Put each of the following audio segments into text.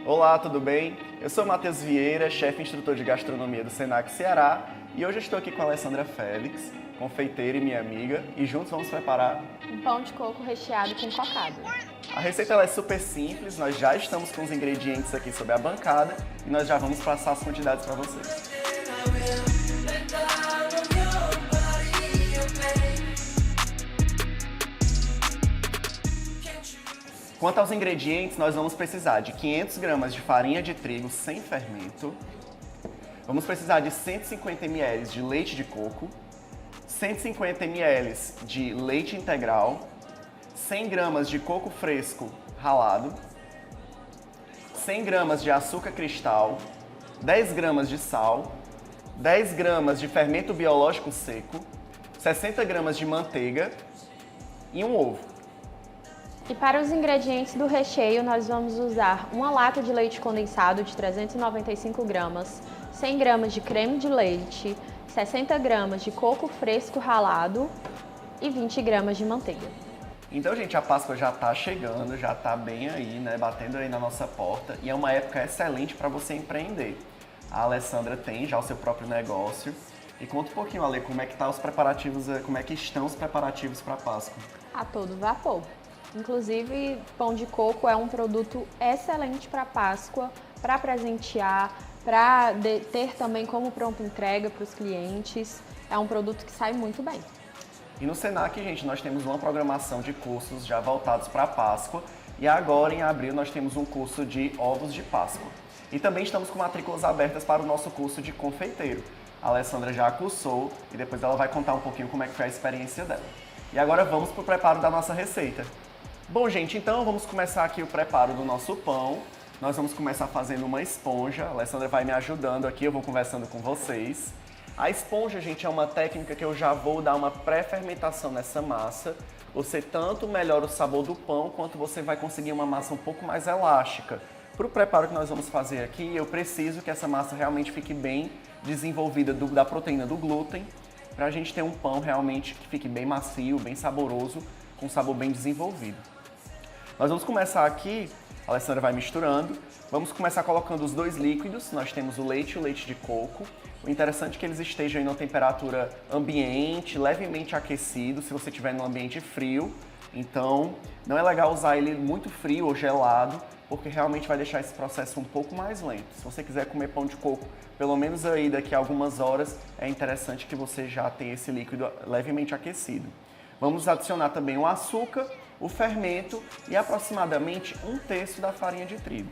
Olá, tudo bem? Eu sou Matheus Vieira, chefe instrutor de gastronomia do Senac Ceará, e hoje eu estou aqui com a Alessandra Félix, confeiteira e minha amiga, e juntos vamos preparar um pão de coco recheado com cocada. A receita ela é super simples, nós já estamos com os ingredientes aqui sobre a bancada e nós já vamos passar as quantidades para vocês. Quanto aos ingredientes, nós vamos precisar de 500 gramas de farinha de trigo sem fermento, vamos precisar de 150 ml de leite de coco, 150 ml de leite integral, 100 gramas de coco fresco ralado, 100 gramas de açúcar cristal, 10 gramas de sal, 10 gramas de fermento biológico seco, 60 gramas de manteiga e um ovo. E para os ingredientes do recheio, nós vamos usar uma lata de leite condensado de 395 gramas, 100 gramas de creme de leite, 60 gramas de coco fresco ralado e 20 gramas de manteiga. Então, gente, a Páscoa já está chegando, já está bem aí, né, batendo aí na nossa porta e é uma época excelente para você empreender. A Alessandra tem já o seu próprio negócio e conta um pouquinho, Ale, como é que tá os preparativos, como é que estão os preparativos para a Páscoa? A todo vapor. Inclusive, pão de coco é um produto excelente para Páscoa, para presentear, para ter também como pronta entrega para os clientes. É um produto que sai muito bem. E no Senac, gente, nós temos uma programação de cursos já voltados para a Páscoa e agora em abril nós temos um curso de ovos de Páscoa. E também estamos com matrículas abertas para o nosso curso de confeiteiro. A Alessandra já cursou e depois ela vai contar um pouquinho como é que foi a experiência dela. E agora vamos para o preparo da nossa receita. Bom, gente, então vamos começar aqui o preparo do nosso pão. Nós vamos começar fazendo uma esponja. A Alessandra vai me ajudando aqui, eu vou conversando com vocês. A esponja, gente, é uma técnica que eu já vou dar uma pré-fermentação nessa massa. Você tanto melhora o sabor do pão, quanto você vai conseguir uma massa um pouco mais elástica. Para o preparo que nós vamos fazer aqui, eu preciso que essa massa realmente fique bem desenvolvida da proteína do glúten, para a gente ter um pão realmente que fique bem macio, bem saboroso, com um sabor bem desenvolvido. Nós vamos começar aqui, a Alessandra vai misturando, vamos começar colocando os dois líquidos, nós temos o leite e o leite de coco. O interessante é que eles estejam em uma temperatura ambiente, levemente aquecido, se você estiver num ambiente frio. Então, não é legal usar ele muito frio ou gelado, porque realmente vai deixar esse processo um pouco mais lento. Se você quiser comer pão de coco, pelo menos aí daqui a algumas horas, é interessante que você já tenha esse líquido levemente aquecido. Vamos adicionar também o açúcar, o fermento e aproximadamente 1/3 da farinha de trigo.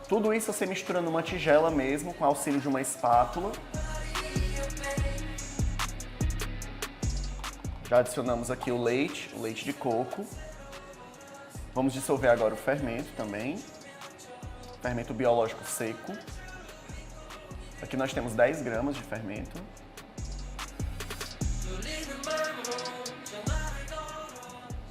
Tudo isso você mistura numa tigela mesmo, com auxílio de uma espátula. Já adicionamos aqui o leite de coco. Vamos dissolver agora o fermento também. Fermento biológico seco. Aqui nós temos 10 gramas de fermento.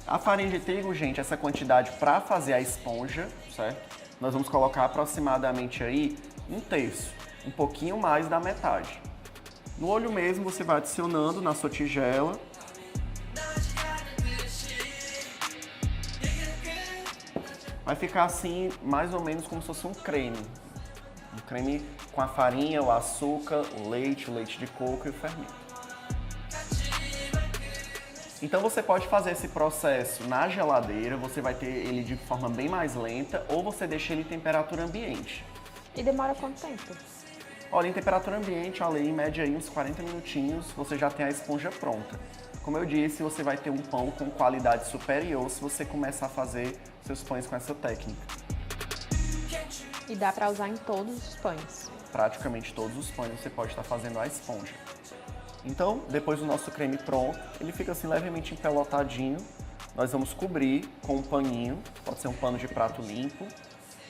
A farinha de trigo, gente, essa quantidade para fazer a esponja, certo? Nós vamos colocar aproximadamente aí 1/3, um pouquinho mais da metade. No olho mesmo você vai adicionando na sua tigela. Vai ficar assim, mais ou menos como se fosse um creme. Um creme com a farinha, o açúcar, o leite de coco e o fermento. Então você pode fazer esse processo na geladeira, você vai ter ele de forma bem mais lenta, ou você deixa ele em temperatura ambiente. E demora quanto tempo? Olha, em temperatura ambiente, olha, em média aí uns 40 minutinhos, você já tem a esponja pronta. Como eu disse, você vai ter um pão com qualidade superior se você começar a fazer seus pães com essa técnica. E dá para usar em todos os pães? Praticamente todos os pães você pode estar fazendo a esponja. Então, depois do nosso creme pronto, ele fica assim levemente empelotadinho. Nós vamos cobrir com um paninho, pode ser um pano de prato limpo,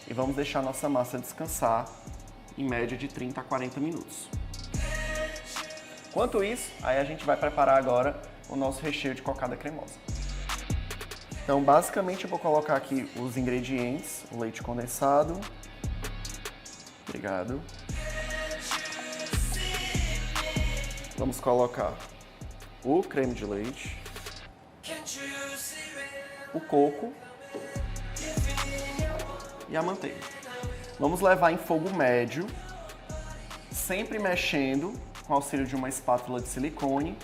e vamos deixar nossa massa descansar em média de 30 a 40 minutos. Enquanto isso, aí a gente vai preparar agora o nosso recheio de cocada cremosa. Então, basicamente, eu vou colocar aqui os ingredientes, o leite condensado. Obrigado. Vamos colocar o creme de leite, o coco, e a manteiga. Vamos levar em fogo médio, sempre mexendo com o auxílio de uma espátula de silicone,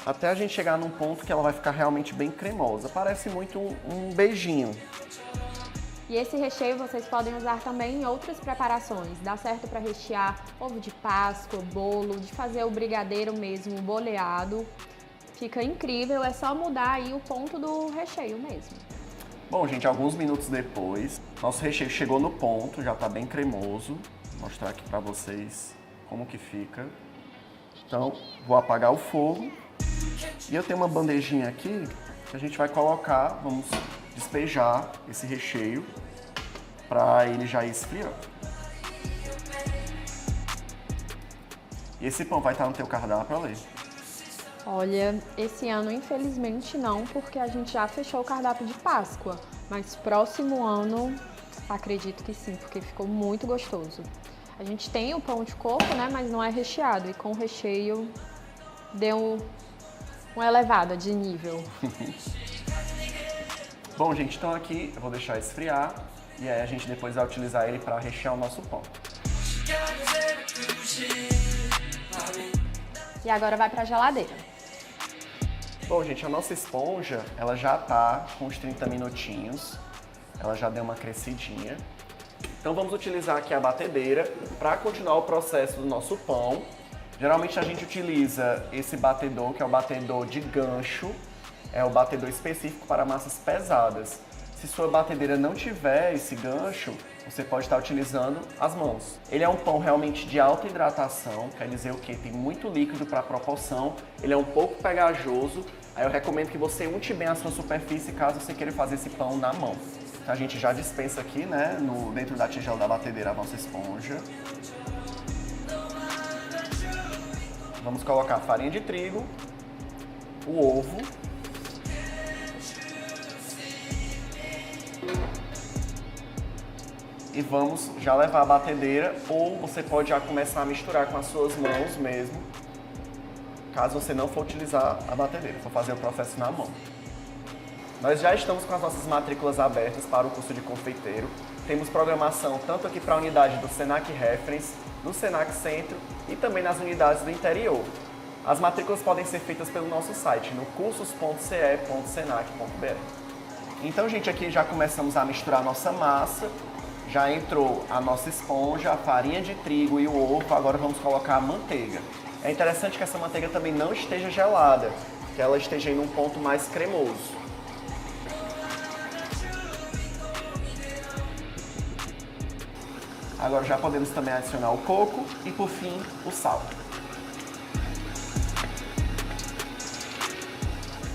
até a gente chegar num ponto que ela vai ficar realmente bem cremosa. Parece muito um beijinho. E esse recheio vocês podem usar também em outras preparações. Dá certo para rechear ovo de Páscoa, bolo, de fazer o brigadeiro mesmo, boleado. Fica incrível, é só mudar aí o ponto do recheio mesmo. Bom, gente, alguns minutos depois, nosso recheio chegou no ponto, já tá bem cremoso. Vou mostrar aqui para vocês como que fica. Então, vou apagar o fogo. E eu tenho uma bandejinha aqui que a gente vai colocar, vamos despejar esse recheio para ele já ir esfriando. E esse pão vai estar no teu cardápio, Ale? Olha, esse ano infelizmente não, porque a gente já fechou o cardápio de Páscoa. Mas próximo ano, acredito que sim, porque ficou muito gostoso. A gente tem o pão de coco, né, mas não é recheado. E com o recheio deu uma elevada de nível. Bom, gente, então aqui eu vou deixar esfriar e aí a gente depois vai utilizar ele para rechear o nosso pão. E agora vai para a geladeira. Bom, gente, a nossa esponja, ela já tá com uns 30 minutinhos, ela já deu uma crescidinha. Então vamos utilizar aqui a batedeira para continuar o processo do nosso pão. Geralmente a gente utiliza esse batedor, que é o batedor de gancho, é o batedor específico para massas pesadas. Se sua batedeira não tiver esse gancho, você pode estar utilizando as mãos. Ele é um pão realmente de alta hidratação, quer dizer o quê? Tem muito líquido para a proporção, ele é um pouco pegajoso, aí eu recomendo que você unte bem a sua superfície caso você queira fazer esse pão na mão. Então a gente já dispensa aqui, né, dentro da tigela da batedeira a nossa esponja. Vamos colocar a farinha de trigo, o ovo, e vamos já levar a batedeira, ou você pode já começar a misturar com as suas mãos mesmo, caso você não for utilizar a batedeira, for fazer o processo na mão. Nós já estamos com as nossas matrículas abertas para o curso de confeiteiro. Temos programação tanto aqui para a unidade do Senac Reference, do Senac Centro e também nas unidades do interior. As matrículas podem ser feitas pelo nosso site, no cursos.ce.senac.br. Então, gente, aqui já começamos a misturar a nossa massa. Já entrou a nossa esponja, a farinha de trigo e o ovo. Agora vamos colocar a manteiga. É interessante que essa manteiga também não esteja gelada, que ela esteja em um ponto mais cremoso. Agora já podemos também adicionar o coco e, por fim, o sal.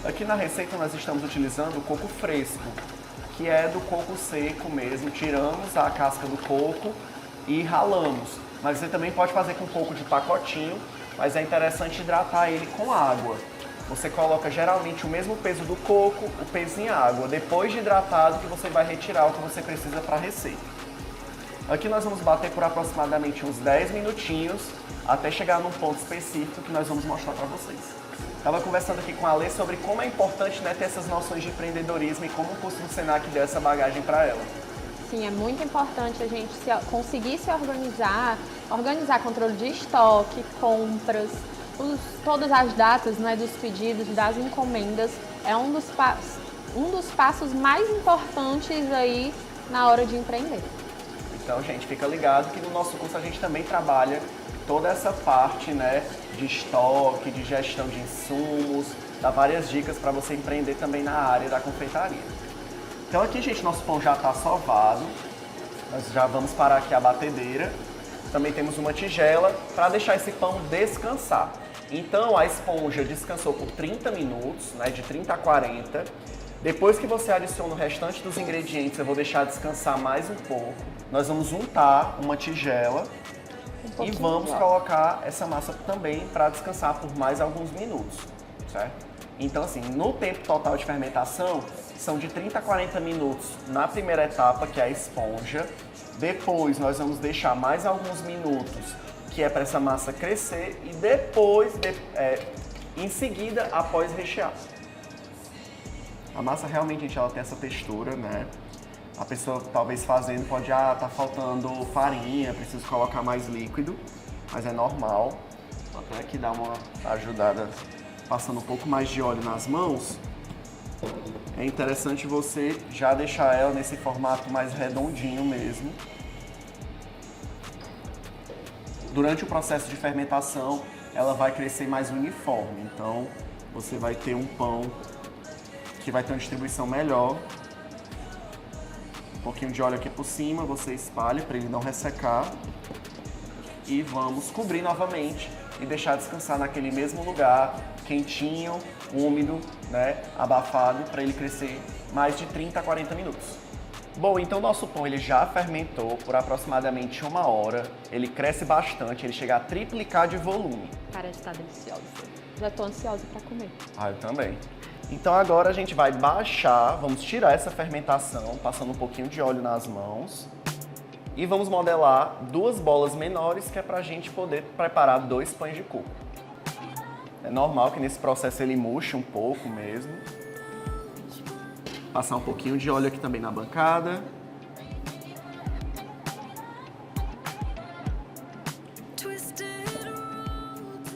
Aqui na receita nós estamos utilizando o coco fresco, que é do coco seco mesmo. Tiramos a casca do coco e ralamos. Mas você também pode fazer com coco de pacotinho, mas é interessante hidratar ele com água. Você coloca geralmente o mesmo peso do coco, o peso em água. Depois de hidratado que você vai retirar o que você precisa para a receita. Aqui nós vamos bater por aproximadamente uns 10 minutinhos, até chegar num ponto específico que nós vamos mostrar para vocês. Estava conversando aqui com a Alê sobre como é importante, né, ter essas noções de empreendedorismo e como o curso do Senac deu essa bagagem para ela. Sim, é muito importante a gente conseguir se organizar controle de estoque, compras, todas as datas, né, dos pedidos, das encomendas. É um dos passos mais importantes aí na hora de empreender. Então, gente, fica ligado que no nosso curso a gente também trabalha toda essa parte, né, de estoque, de gestão de insumos, dá várias dicas para você empreender também na área da confeitaria. Então aqui, gente, nosso pão já está sovado, nós já vamos parar aqui a batedeira. Também temos uma tigela para deixar esse pão descansar. Então a esponja descansou por 30 minutos, né, de 30 a 40. Depois que você adiciona o restante dos ingredientes, eu vou deixar descansar mais um pouco. Nós vamos untar uma tigela e vamos colocar essa massa também para descansar por mais alguns minutos, certo? Então, assim, no tempo total de fermentação, são de 30 a 40 minutos na primeira etapa, que é a esponja. Depois, nós vamos deixar mais alguns minutos, que é para essa massa crescer. E depois, em seguida, após rechear. A massa realmente, gente, ela tem essa textura, né? A pessoa talvez fazendo pode, tá faltando farinha, preciso colocar mais líquido, mas é normal. Vou até aqui dar uma ajudada passando um pouco mais de óleo nas mãos. É interessante você já deixar ela nesse formato mais redondinho mesmo. Durante o processo de fermentação, ela vai crescer mais uniforme, então você vai ter um pão que vai ter uma distribuição melhor. Um pouquinho de óleo aqui por cima, você espalha para ele não ressecar. E vamos cobrir novamente e deixar descansar naquele mesmo lugar, quentinho, úmido, né, abafado, para ele crescer mais de 30 a 40 minutos. Bom, então nosso pão ele já fermentou por aproximadamente 1 hora, ele cresce bastante, ele chega a triplicar de volume. Parece estar deliciosa. Já estou ansiosa para comer. Eu também. Então agora a gente vai baixar, vamos tirar essa fermentação, passando um pouquinho de óleo nas mãos. E vamos modelar 2 bolas menores, que é pra gente poder preparar 2 pães de coco. É normal que nesse processo ele murche um pouco mesmo. Passar um pouquinho de óleo aqui também na bancada.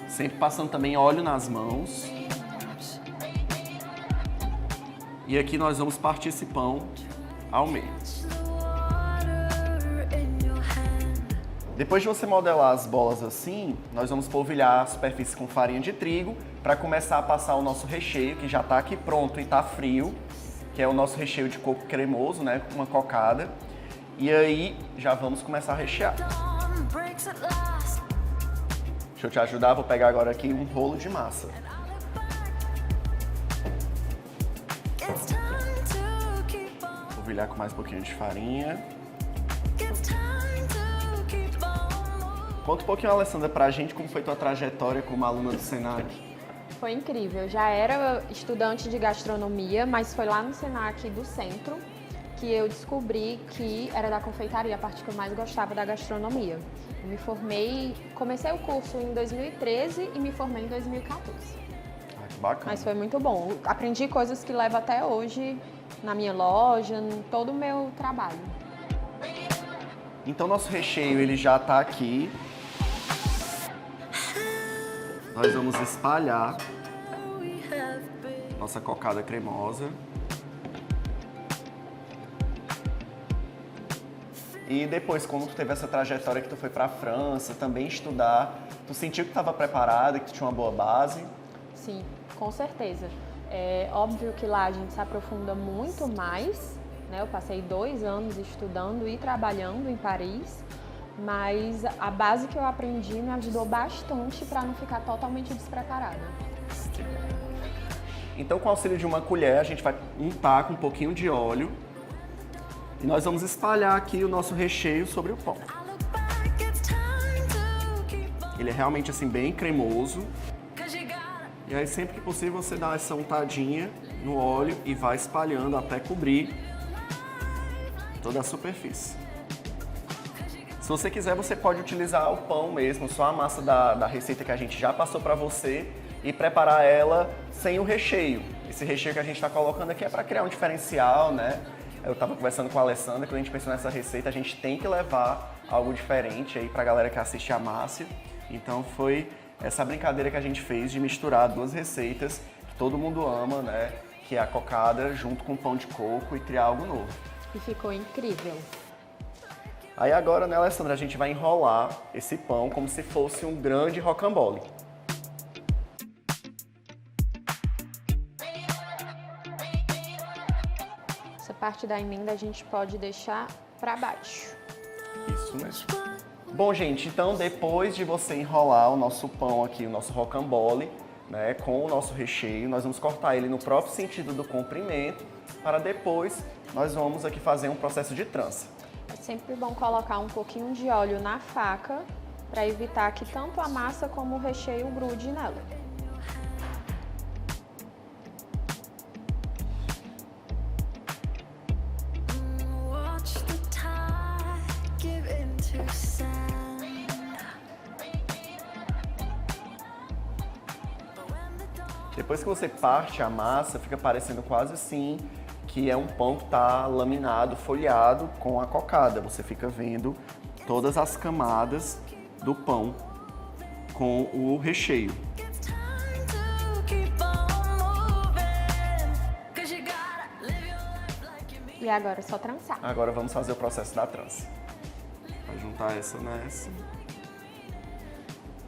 Sempre passando também óleo nas mãos. E aqui nós vamos partir esse pão ao meio. Depois de você modelar as bolas assim, nós vamos polvilhar a superfície com farinha de trigo para começar a passar o nosso recheio, que já está aqui pronto e está frio, que é o nosso recheio de coco cremoso, né, com uma cocada. E aí já vamos começar a rechear. Deixa eu te ajudar, vou pegar agora aqui um rolo de massa. Polvilhar com mais um pouquinho de farinha. Conta um pouquinho, Alessandra, pra gente como foi tua trajetória como aluna do Senac. Foi incrível. Eu já era estudante de gastronomia, mas foi lá no Senac do Centro que eu descobri que era da confeitaria, a parte que eu mais gostava da gastronomia. Eu me formei, comecei o curso em 2013 e me formei em 2014. Que bacana. Mas foi muito bom. Aprendi coisas que levo até hoje na minha loja, em todo o meu trabalho. Então nosso recheio ele já tá aqui. Nós vamos espalhar nossa cocada cremosa. E depois, como tu teve essa trajetória que tu foi pra França, também estudar, tu sentiu que estava preparada, que tu tinha uma boa base? Sim, com certeza. É óbvio que lá a gente se aprofunda muito mais, né? Eu passei 2 anos estudando e trabalhando em Paris, mas a base que eu aprendi me ajudou bastante para não ficar totalmente despreparada. Então, com o auxílio de uma colher, a gente vai untar com um pouquinho de óleo e nós vamos espalhar aqui o nosso recheio sobre o pão. Ele é realmente assim bem cremoso. E aí, sempre que possível, você dá essa untadinha no óleo e vai espalhando até cobrir toda a superfície. Se você quiser, você pode utilizar o pão mesmo, só a massa da receita que a gente já passou para você e preparar ela sem o recheio. Esse recheio que a gente está colocando aqui é para criar um diferencial, né? Eu estava conversando com a Alessandra, quando a gente pensou nessa receita, a gente tem que levar algo diferente aí para a galera que assiste a Márcia. Então foi essa brincadeira que a gente fez de misturar 2 receitas que todo mundo ama, né? Que é a cocada junto com o pão de coco e criar algo novo. E ficou incrível. Aí agora, né, Alessandra, a gente vai enrolar esse pão como se fosse um grande rocambole. Essa parte da emenda a gente pode deixar para baixo. Isso mesmo. Bom, gente, então depois de você enrolar o nosso pão aqui, o nosso rocambole, né, com o nosso recheio, nós vamos cortar ele no próprio sentido do comprimento, para depois nós vamos aqui fazer um processo de trança. É sempre bom colocar um pouquinho de óleo na faca para evitar que tanto a massa como o recheio grude nela. Depois que você parte a massa, fica parecendo quase assim que é um pão que está laminado, folhado com a cocada. Você fica vendo todas as camadas do pão com o recheio. E agora é só trançar. Agora vamos fazer o processo da trança. Vai juntar essa nessa.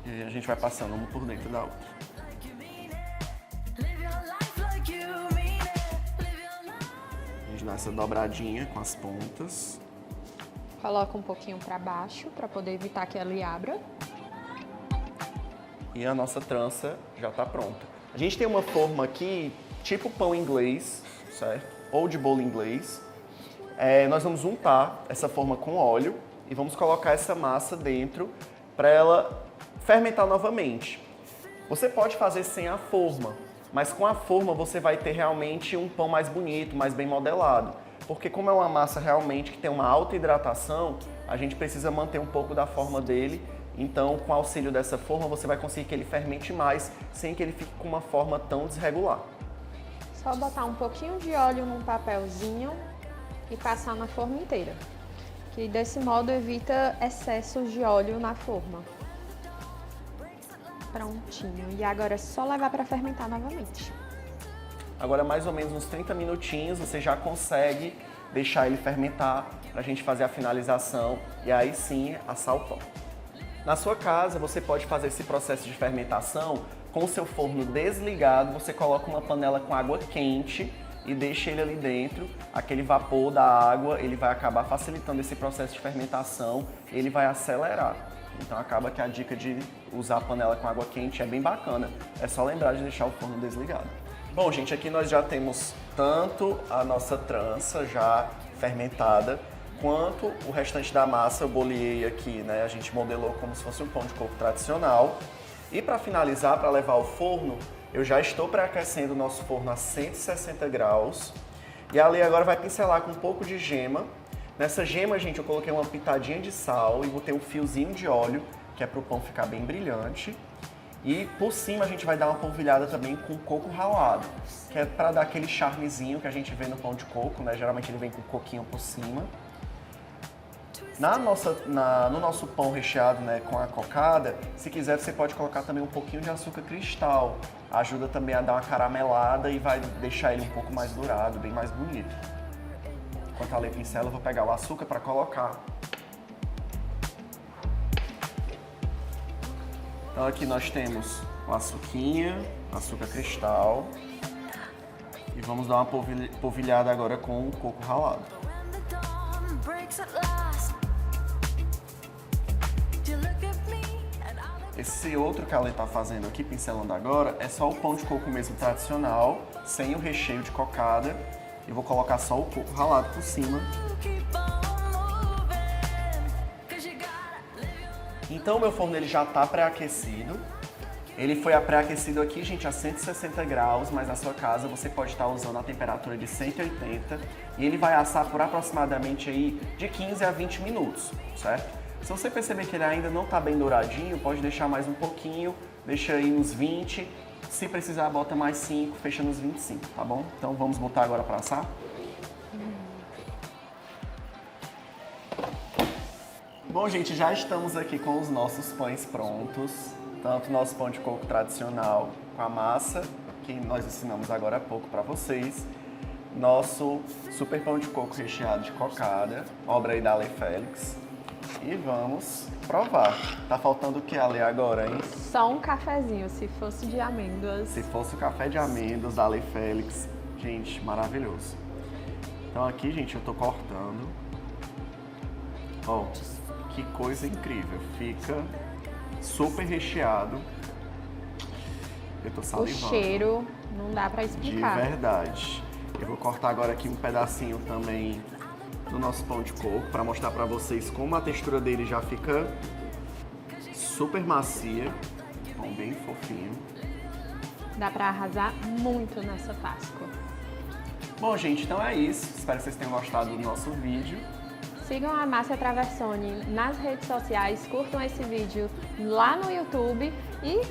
E aí a gente vai passando uma por dentro da outra. A gente dá essa dobradinha com as pontas. Coloca um pouquinho para baixo para poder evitar que ela abra. E a nossa trança já está pronta. A gente tem uma forma aqui, tipo pão inglês, certo? Ou de bolo inglês. Nós vamos untar essa forma com óleo e vamos colocar essa massa dentro para ela fermentar novamente. Você pode fazer sem a forma, mas com a forma você vai ter realmente um pão mais bonito, mais bem modelado. Porque como é uma massa realmente que tem uma alta hidratação, a gente precisa manter um pouco da forma dele. Então, com o auxílio dessa forma, você vai conseguir que ele fermente mais, sem que ele fique com uma forma tão desregular. Só botar um pouquinho de óleo num papelzinho e passar na forma inteira. Que desse modo evita excessos de óleo na forma. Prontinho. E agora é só levar para fermentar novamente. Agora, mais ou menos uns 30 minutinhos, você já consegue deixar ele fermentar para a gente fazer a finalização e aí sim assar o pão. Na sua casa, você pode fazer esse processo de fermentação com o seu forno desligado. Você coloca uma panela com água quente e deixa ele ali dentro. Aquele vapor da água, ele vai acabar facilitando esse processo de fermentação, ele vai acelerar. Então acaba que a dica de usar a panela com água quente é bem bacana. É só lembrar de deixar o forno desligado. Bom, gente, aqui nós já temos tanto a nossa trança já fermentada, quanto o restante da massa. Eu boleei aqui, né? A gente modelou como se fosse um pão de coco tradicional. E para finalizar, para levar ao forno, eu já estou pré-aquecendo o nosso forno a 160 graus. E ali agora vai pincelar com um pouco de gema. Nessa gema, gente, eu coloquei uma pitadinha de sal e botei um fiozinho de óleo, que é para o pão ficar bem brilhante. E por cima a gente vai dar uma polvilhada também com coco ralado, que é para dar aquele charmezinho que a gente vê no pão de coco, né? Geralmente ele vem com coquinho por cima. No nosso pão recheado, né, com a cocada, se quiser você pode colocar também um pouquinho de açúcar cristal. Ajuda também a dar uma caramelada e vai deixar ele um pouco mais dourado, bem mais bonito. Enquanto a Lê pincela, eu vou pegar o açúcar para colocar. Então aqui nós temos o açuquinha, açúcar cristal. E vamos dar uma polvilhada agora com o coco ralado. Esse outro que a Lê tá fazendo aqui, pincelando agora, é só o pão de coco mesmo tradicional, sem o recheio de cocada. Eu vou colocar só o coco ralado por cima. Então o meu forno ele já tá pré-aquecido. Ele foi pré-aquecido aqui, gente, a 160 graus, mas na sua casa você pode estar usando a temperatura de 180 e ele vai assar por aproximadamente aí de 15 a 20 minutos, certo? Se você perceber que ele ainda não está bem douradinho, pode deixar mais um pouquinho, deixa aí nos 20, se precisar bota mais 5, fecha nos 25, tá bom? Então vamos botar agora para assar? Bom, gente, já estamos aqui com os nossos pães prontos. Tanto o nosso pão de coco tradicional com a massa, que nós ensinamos agora há pouco para vocês. Nosso super pão de coco recheado de cocada, obra aí da Ale Félix. E vamos provar. Tá faltando o que, Ale, agora, hein? Só um cafezinho, se fosse de amêndoas. Se fosse o café de amêndoas da Ale Félix. Gente, maravilhoso. Então aqui, gente, eu tô cortando. Ó, que coisa incrível. Fica super recheado. Eu tô salivando. O cheiro não dá pra explicar. De verdade. Eu vou cortar agora aqui um pedacinho também do nosso pão de coco para mostrar para vocês como a textura dele já fica super macia. Bom, bem fofinho. Dá pra arrasar muito nessa Páscoa. Bom, gente, então é isso. Espero que vocês tenham gostado do nosso vídeo. Sigam a Márcia Traversoni nas redes sociais, curtam esse vídeo lá no YouTube e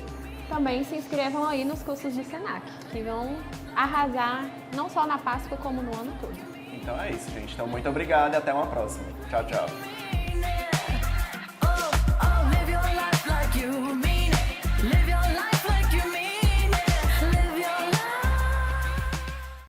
também se inscrevam aí nos cursos do Senac, que vão arrasar não só na Páscoa, como no ano todo. Então é isso, gente. Então, muito obrigado e até uma próxima. Tchau, tchau.